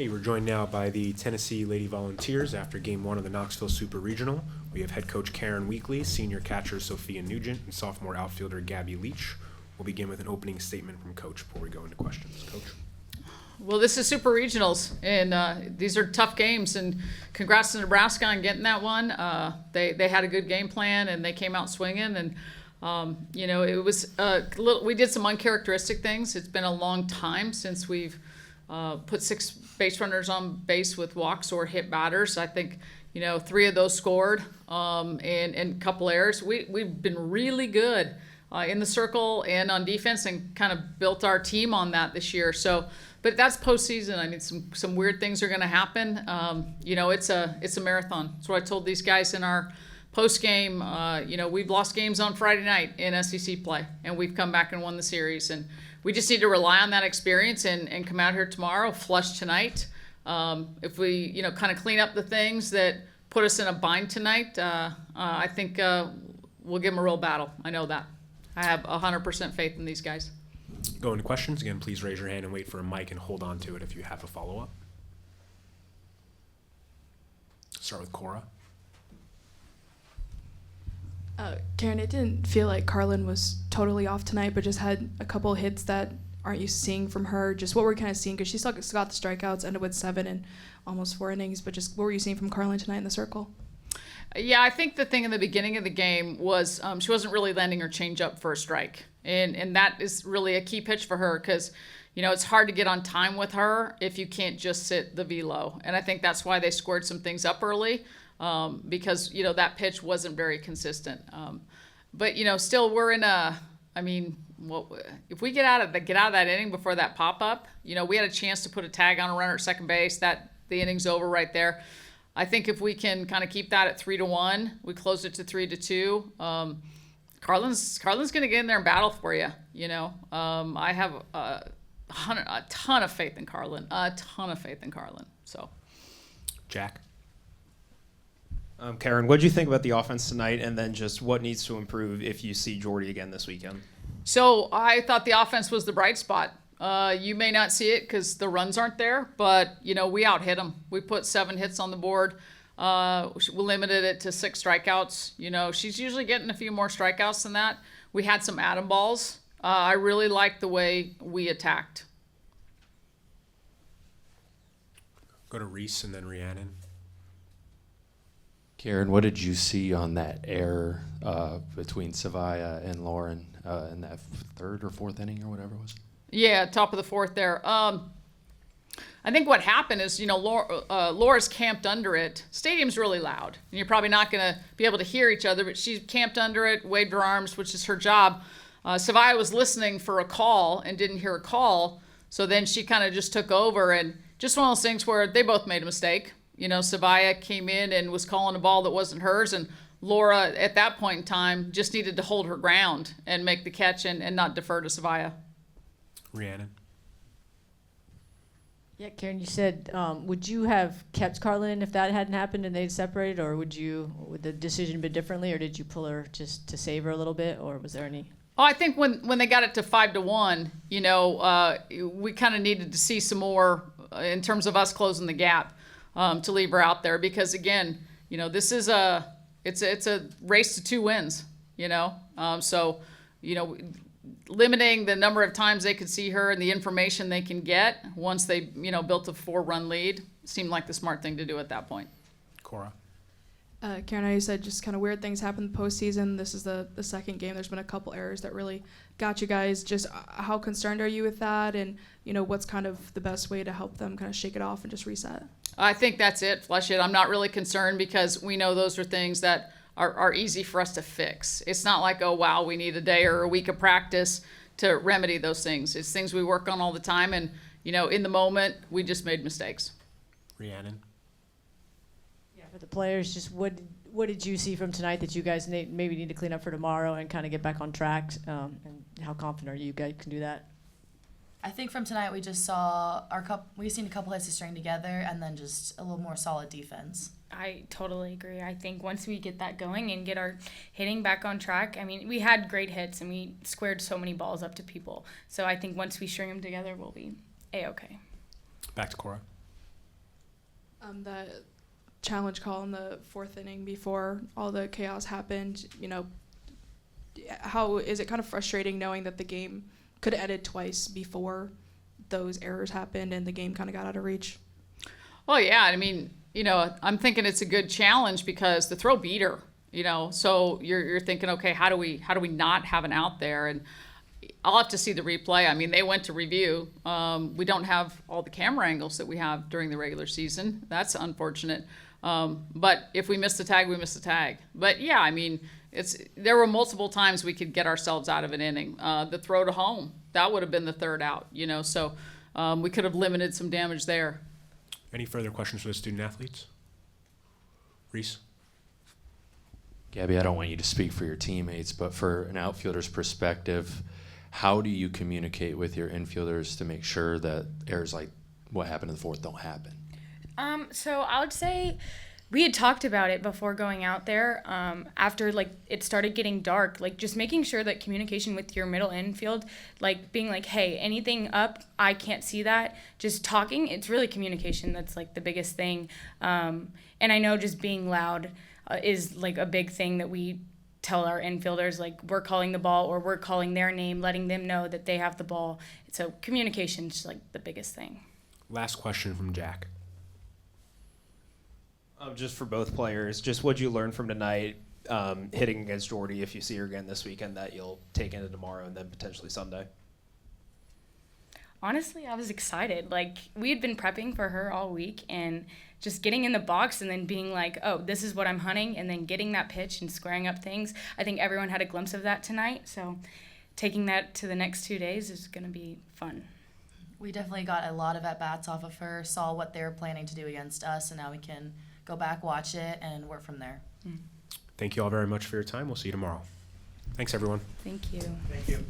Okay, we're joined now by the Tennessee Lady Volunteers after Game 1 of the Knoxville Super Regional. We have head coach Karen Weekly, senior catcher Sophia Nugent, and sophomore outfielder Gabby Leach. We'll begin with an opening statement from Coach before we go into questions. Coach. Well, this is Super Regionals, and these are tough games, and congrats to Nebraska on getting that one. They had a good game plan, and they came out swinging, and it was we did some uncharacteristic things. It's been a long time since we've put 6 base runners on base with walks or hit batters. I think 3 of those scored, and a couple errors. We've been really good in the circle and on defense, and kind of built our team on that this year. So, but that's postseason. I mean, some weird things are going to happen. It's a marathon. That's what I told these guys in our post game. We've lost games on Friday night in SEC play, and we've come back and won the series. And we just need to rely on that experience and come out here tomorrow, flush tonight. If we, kind of clean up the things that put us in a bind tonight, I think we'll give them a real battle. I know that. I have 100% faith in these guys. Go into questions. Again, please raise your hand and wait for a mic and hold on to it if you have a follow-up. Start with Cora. Karen, it didn't feel like Carlin was totally off tonight, but just had a couple hits that aren't you seeing from her? Just what we're kind of seeing, because she still got the strikeouts, ended with 7 and almost 4 innings, but just what were you seeing from Carlin tonight in the circle? Yeah, I think the thing in the beginning of the game was she wasn't really landing her changeup for a strike. And that is really a key pitch for her, because, it's hard to get on time with her if you can't just sit the velo. And I think that's why they scored some things up early, because, that pitch wasn't very consistent. But, still we're in if we get out of that inning before that pop-up, we had a chance to put a tag on a runner at second base. The inning's over right there. I think if we can kind of keep that at 3-1, we close it to 3-2. Carlin's going to get in there and battle for you. I have a ton of faith in Carlin. So, Jack. Karen, what did you think about the offense tonight, and then just what needs to improve if you see Jordy again this weekend? So I thought the offense was the bright spot. You may not see it because the runs aren't there, but, we out-hit them. We put 7 hits on the board. We limited it to 6 strikeouts. She's usually getting a few more strikeouts than that. We had some atom balls. I really liked the way we attacked. Go to Reese and then Rhiannon. Karen, what did you see on that error between Savia and Lauren in that 3rd or 4th inning or whatever it was? Yeah, top of the 4th there. I think what happened is, Laura's camped under it. Stadium's really loud, and you're probably not going to be able to hear each other, but she camped under it, waved her arms, which is her job. Savia was listening for a call and didn't hear a call, so then she kind of just took over, and just one of those things where they both made a mistake. Savia came in and was calling a ball that wasn't hers, and Laura, at that point in time, just needed to hold her ground and make the catch and not defer to Savia. Rhiannon. Yeah, Karen, you said, would you have kept Carlin if that hadn't happened and they'd separated, or would the decision been differently, or did you pull her just to save her a little bit, or was there any? Oh, I think when they got it to 5-1, we kind of needed to see some more in terms of us closing the gap to leave her out there, because again, this is it's a race to 2 wins. Limiting the number of times they could see her and the information they can get once they, built a 4-run lead seemed like the smart thing to do at that point. Cora. Karen, I know you said just kind of weird things happen in the postseason. This is the second game. There's been a couple errors that really got you guys. Just how concerned are you with that? And, what's kind of the best way to help them kind of shake it off and just reset? I think that's it. Flush it. I'm not really concerned, because we know those are things that are easy for us to fix. It's not like, oh, wow, we need a day or a week of practice to remedy those things. It's things we work on all the time, and, in the moment, we just made mistakes. Rhiannon. Yeah, for the players, just what did you see from tonight that you guys maybe need to clean up for tomorrow and kind of get back on track, and how confident are you guys can do that? I think from tonight we just saw we've seen a couple hits to string together, and then just a little more solid defense. I totally agree. I think once we get that going and get our hitting back on track, we had great hits and we squared so many balls up to people. So I think once we string them together, we'll be A-okay. Back to Cora. The challenge call in the 4th inning before all the chaos happened, how is it kind of frustrating knowing that the game could have ended twice before those errors happened and the game kind of got out of reach? Well, yeah, I mean, I'm thinking it's a good challenge because the throw beat her, so you're thinking, okay, how do we not have an out there? And I'll have to see the replay. I mean, they went to review. We don't have all the camera angles that we have during the regular season. That's unfortunate. But if we miss the tag, we miss the tag. But yeah, I mean, there were multiple times we could get ourselves out of an inning. The throw to home, that would have been the 3rd out, so we could have limited some damage there. Any further questions for the student athletes? Reese? Gabby, I don't want you to speak for your teammates, but for an outfielder's perspective, how do you communicate with your infielders to make sure that errors like what happened in the 4th don't happen? So I would say we had talked about it before going out there. After it started getting dark, just making sure that communication with your middle infield, being like, hey, anything up, I can't see that. Just talking. It's really communication that's the biggest thing. And I know just being loud is a big thing that we tell our infielders, we're calling the ball or we're calling their name, letting them know that they have the ball. So communication is the biggest thing. Last question from Jack. Just for both players, just what'd you learn from tonight, hitting against Jordy, if you see her again this weekend, that you'll take into tomorrow and then potentially Sunday? Honestly, I was excited. We had been prepping for her all week, and just getting in the box and then being oh, this is what I'm hunting, and then getting that pitch and squaring up things. I think everyone had a glimpse of that tonight, so taking that to the next 2 days is going to be fun. We definitely got a lot of at-bats off of her, saw what they were planning to do against us, and now we can go back, watch it, and work from there. Thank you all very much for your time. We'll see you tomorrow. Thanks, everyone. Thank you. Thank you.